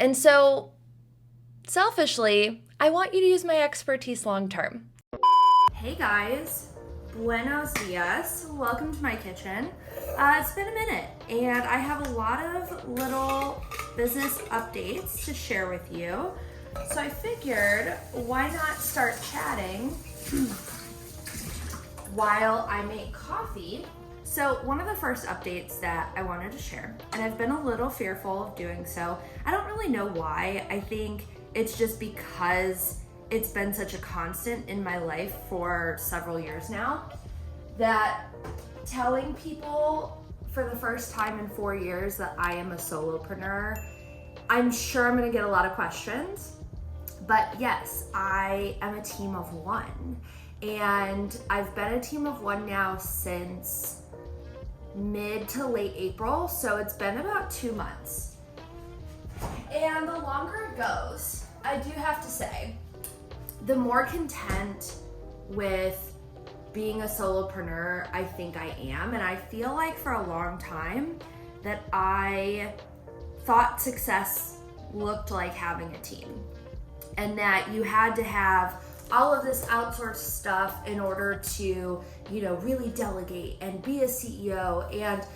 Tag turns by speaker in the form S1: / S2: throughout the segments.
S1: And so selfishly, I want you to use my expertise long term. Hey guys, buenos dias. Welcome to my kitchen. It's been a minute and I have a lot of little business updates to share with you. So I figured, why not start chatting while I make coffee? So one of the first updates that I wanted to share, and I've been a little fearful of doing so. I don't really know why. I think it's just because it's been such a constant in my life for several years now, that telling people for the first time in 4 years that I am a solopreneur, I'm sure I'm gonna get a lot of questions. But yes, I am a team of one. And I've been a team of one now since mid to late April, so it's been about 2 months. And the longer it goes, I do have to say, the more content with being a solopreneur I think I am. And I feel like for a long time that I thought success looked like having a team, and that you had to have all of this outsourced stuff in order to, really delegate and be a CEO. And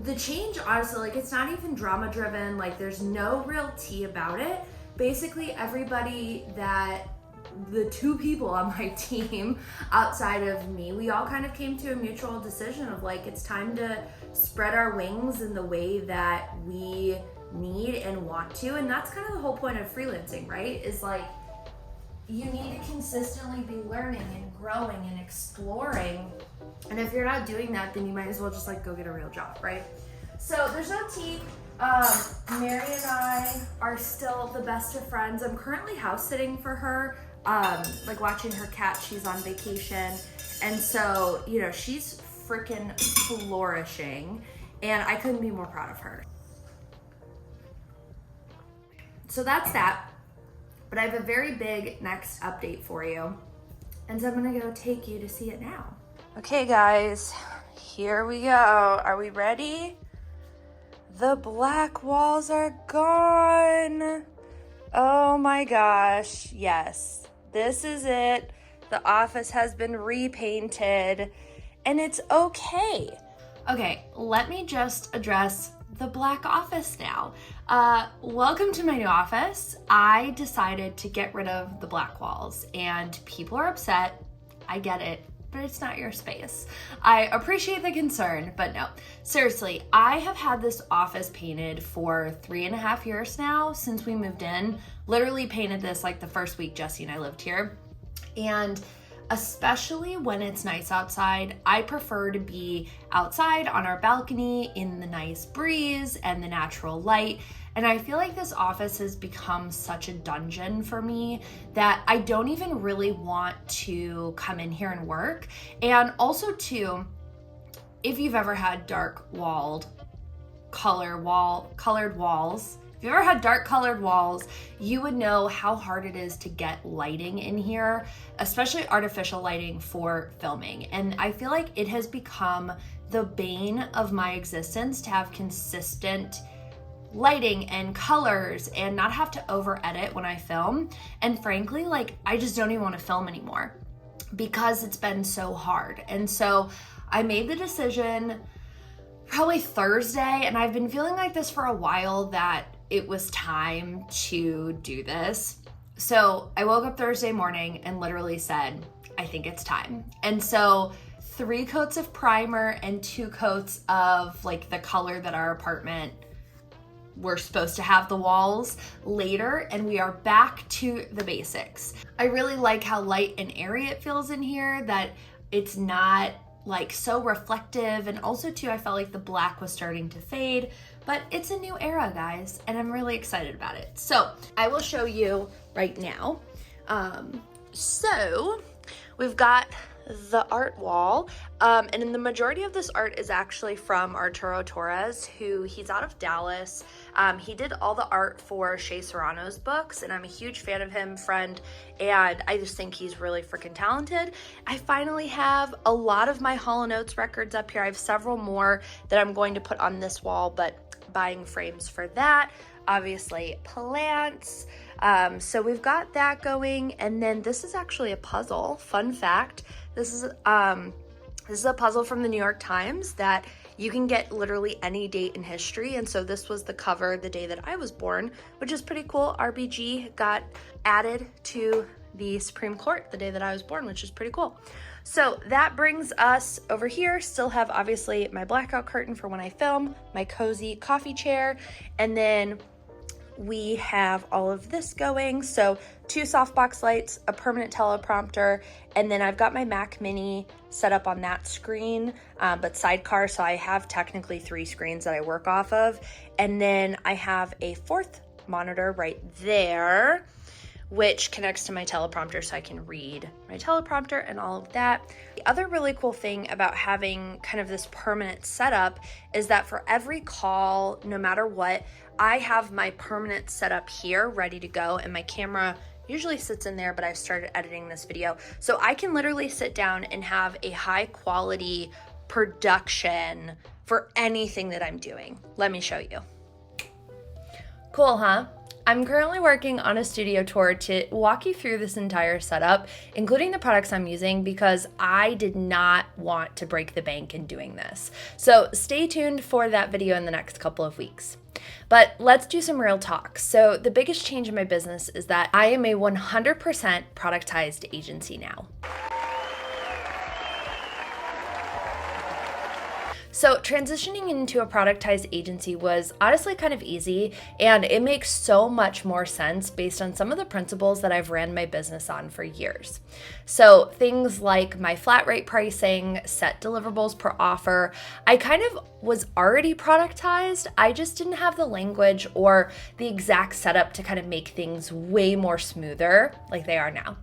S1: the change, honestly, like, it's not even drama driven. Like, there's no real tea about it. Basically, everybody the 2 people on my team outside of me, we all kind of came to a mutual decision of like, it's time to spread our wings in the way that we need and want to. And that's kind of the whole point of freelancing, right? Is like, you need to consistently be learning and growing and exploring. And if you're not doing that, then you might as well just like go get a real job, right? So there's no tea. Mary and I are still the best of friends. I'm currently house sitting for her, like watching her cat. She's on vacation. And so, she's freaking flourishing, and I couldn't be more proud of her. So that's that. But I have a very big next update for you. And so I'm gonna go take you to see it now. Okay guys, here we go. Are we ready? The black walls are gone. Oh my gosh, yes. This is it. The office has been repainted and it's okay. Okay, let me just address the black office now. Welcome to my new office. I decided to get rid of the black walls and people are upset. I get it, but it's not your space. I appreciate the concern, but no. Seriously, I have had this office painted for 3.5 years now since we moved in. Literally painted this like the first week Jesse and I lived here. And especially when it's nice outside, I prefer to be outside on our balcony in the nice breeze and the natural light. And I feel like this office has become such a dungeon for me that I don't even really want to come in here and work. And also too, if you've ever had colored walls, if you've ever had dark colored walls, you would know how hard it is to get lighting in here, especially artificial lighting for filming. And I feel like it has become the bane of my existence to have consistent lighting and colors and not have to over edit when I film. And frankly, like, I just don't even want to film anymore because it's been so hard. And so I made the decision probably Thursday, and I've been feeling like this for a while, that it was time to do this. So I woke up Thursday morning and literally said, I think it's time. And so 3 coats of primer and 2 coats of like the color that our apartment we're supposed to have the walls later, and we are back to the basics. I really like how light and airy it feels in here, that it's not like so reflective. And also too, I felt like the black was starting to fade, but it's a new era, guys, and I'm really excited about it. So I will show you right now. So we've got the art wall, and in the majority of this art is actually from Arturo Torres, he's out of Dallas. He did all the art for Shea Serrano's books, and I'm a huge fan of him, friend, and I just think he's really freaking talented. I finally have a lot of my Hall & Oates records up here. I have several more that I'm going to put on this wall, but buying frames for that. obviously plants. So we've got that going, and then this is actually a puzzle. Fun fact, this is a puzzle from the New York Times that you can get literally any date in history, and so this was the cover the day that I was born, which is pretty cool. RBG got added to the Supreme Court the day that I was born, which is pretty cool. So that brings us over here. Still have obviously my blackout curtain for when I film, my cozy coffee chair, and then we have all of this going. So 2 softbox lights, a permanent teleprompter, and then I've got my Mac Mini set up on that screen, but sidecar, so I have technically 3 screens that I work off of. And then I have a 4th monitor right there, which connects to my teleprompter so I can read my teleprompter and all of that. The other really cool thing about having kind of this permanent setup is that for every call, no matter what, I have my permanent setup here ready to go, and my camera usually sits in there, but I've started editing this video. So I can literally sit down and have a high quality production for anything that I'm doing. Let me show you. Cool, huh? I'm currently working on a studio tour to walk you through this entire setup, including the products I'm using, because I did not want to break the bank in doing this. So stay tuned for that video in the next couple of weeks. But let's do some real talk. So the biggest change in my business is that I am a 100% productized agency now. So transitioning into a productized agency was honestly kind of easy, and it makes so much more sense based on some of the principles that I've ran my business on for years. So things like my flat rate pricing, set deliverables per offer, I kind of was already productized. I just didn't have the language or the exact setup to kind of make things way more smoother like they are now.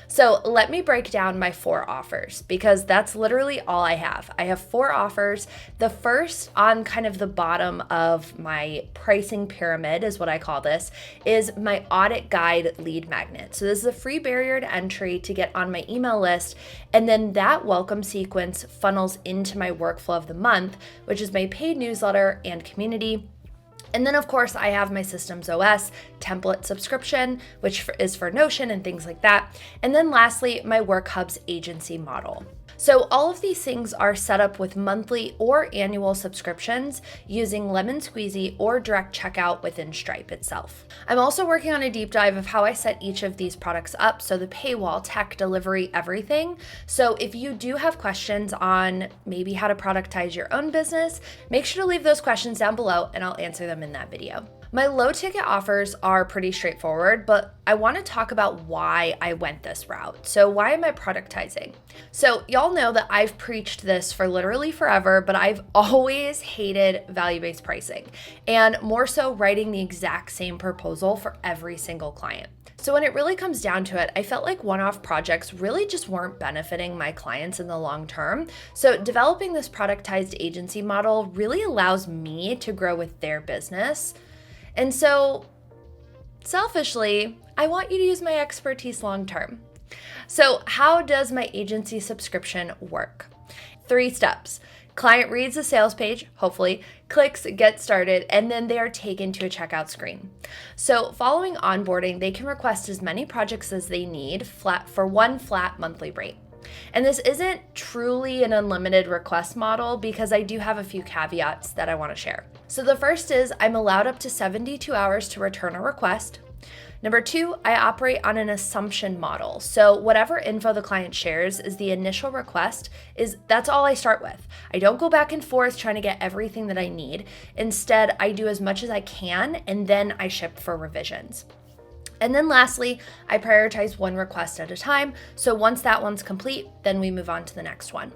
S1: So let me break down my 4 offers, because that's literally all I have. I have 4 offers. The first, on kind of the bottom of my pricing pyramid is what I call this, is my audit guide lead magnet. So this is a free barrier to entry to get on my email list, and then that welcome sequence funnels into my workflow of the month, which is my paid newsletter and community. And then, of course, I have my SYSTMS template subscription, which is for Notion and things like that. And then lastly, my WorkHub's agency model. So all of these things are set up with monthly or annual subscriptions using Lemon Squeezy or direct checkout within Stripe itself. I'm also working on a deep dive of how I set each of these products up, so the paywall, tech, delivery, everything. So if you do have questions on maybe how to productize your own business, make sure to leave those questions down below and I'll answer them in that video. My low ticket offers are pretty straightforward, but I want to talk about why I went this route. So why am I productizing? So y'all know that I've preached this for literally forever, but I've always hated value-based pricing, and more so writing the exact same proposal for every single client. So when it really comes down to it, I felt like one-off projects really just weren't benefiting my clients in the long term. So developing this productized agency model really allows me to grow with their business. And so, selfishly, I want you to use my expertise long term. So how does my agency subscription work? 3 steps. Client reads the sales page, hopefully, clicks get started, and then they are taken to a checkout screen. So following onboarding, they can request as many projects as they need for one flat monthly rate. And this isn't truly an unlimited request model, because I do have a few caveats that I want to share. So the first is I'm allowed up to 72 hours to return a request. Number 2, I operate on an assumption model. So whatever info the client shares is the initial request, that's all I start with. I don't go back and forth trying to get everything that I need. Instead, I do as much as I can, and then I ship for revisions. And then lastly, I prioritize one request at a time. So once that one's complete, then we move on to the next one.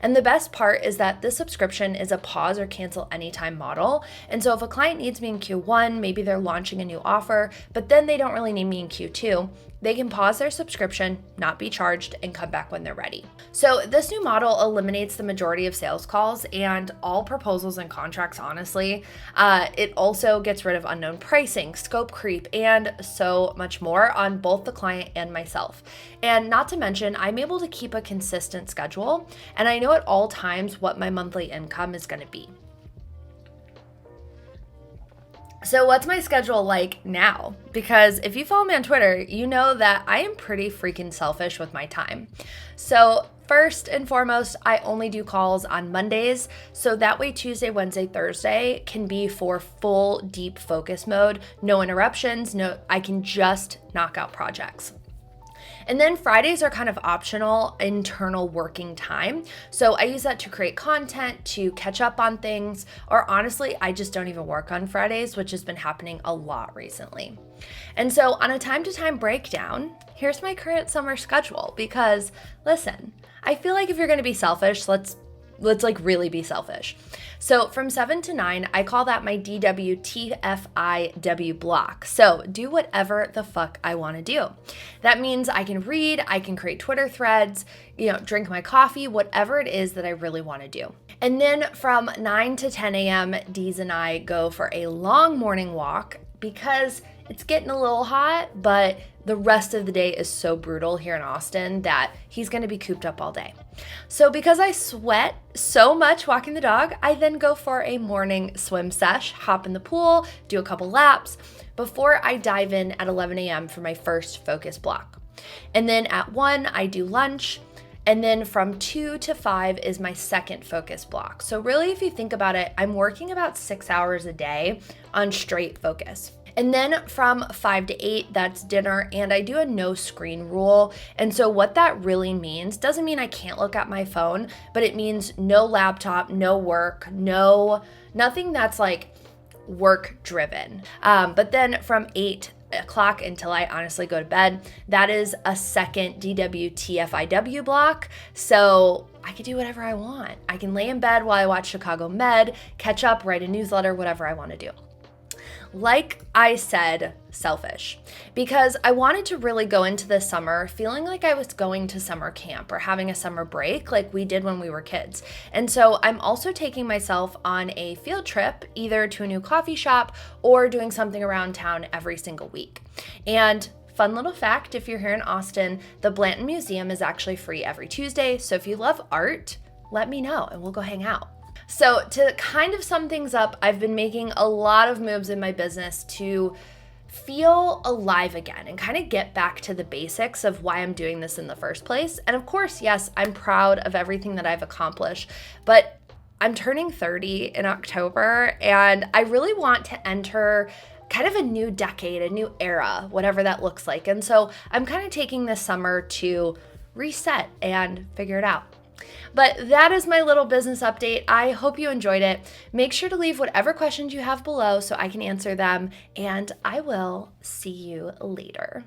S1: And the best part is that this subscription is a pause or cancel anytime model. And so if a client needs me in Q1, maybe they're launching a new offer, but then they don't really need me in Q2, they can pause their subscription, not be charged, and come back when they're ready. So this new model eliminates the majority of sales calls and all proposals and contracts, honestly. It also gets rid of unknown pricing, scope creep, and so much more on both the client and myself. And not to mention, I'm able to keep a consistent schedule, and I know at all times what my monthly income is going to be. So what's my schedule like now? Because if you follow me on Twitter, you know that I am pretty freaking selfish with my time. So first and foremost, I only do calls on Mondays. So that way Tuesday, Wednesday, Thursday can be for full deep focus mode. No interruptions, I can just knock out projects. And then Fridays are kind of optional internal working time. So I use that to create content, to catch up on things, or honestly, I just don't even work on Fridays, which has been happening a lot recently. And so on a time-to-time breakdown, here's my current summer schedule because listen, I feel like if you're going to be selfish, let's like really be selfish. So from 7 to 9, I call that my DWTFIW block. So do whatever the fuck I want to do. That means I can read, I can create Twitter threads, drink my coffee, whatever it is that I really want to do. And then from 9 to 10 a.m., Deez and I go for a long morning walk because it's getting a little hot, but the rest of the day is so brutal here in Austin that he's going to be cooped up all day. So because I sweat so much walking the dog, I then go for a morning swim sesh, hop in the pool, do a couple laps before I dive in at 11 a.m. for my first focus block. And then at 1, I do lunch. And then from 2 to 5 is my second focus block. So really, if you think about it, I'm working about 6 hours a day on straight focus. And then from 5 to 8, that's dinner, and I do a no screen rule. And so what that really means, doesn't mean I can't look at my phone, but it means no laptop, no work, nothing that's like work driven. But then from 8 o'clock until I honestly go to bed, that is a second DWTFIW block. So I can do whatever I want. I can lay in bed while I watch Chicago Med, catch up, write a newsletter, whatever I want to do. Like I said, selfish, because I wanted to really go into the summer feeling like I was going to summer camp or having a summer break like we did when we were kids. And so I'm also taking myself on a field trip, either to a new coffee shop or doing something around town every single week. And fun little fact, if you're here in Austin, the Blanton Museum is actually free every Tuesday. So if you love art, let me know and we'll go hang out. So to kind of sum things up, I've been making a lot of moves in my business to feel alive again and kind of get back to the basics of why I'm doing this in the first place. And of course, yes, I'm proud of everything that I've accomplished, but I'm turning 30 in October and I really want to enter kind of a new decade, a new era, whatever that looks like. And so I'm kind of taking this summer to reset and figure it out. But that is my little business update. I hope you enjoyed it. Make sure to leave whatever questions you have below so I can answer them, and I will see you later.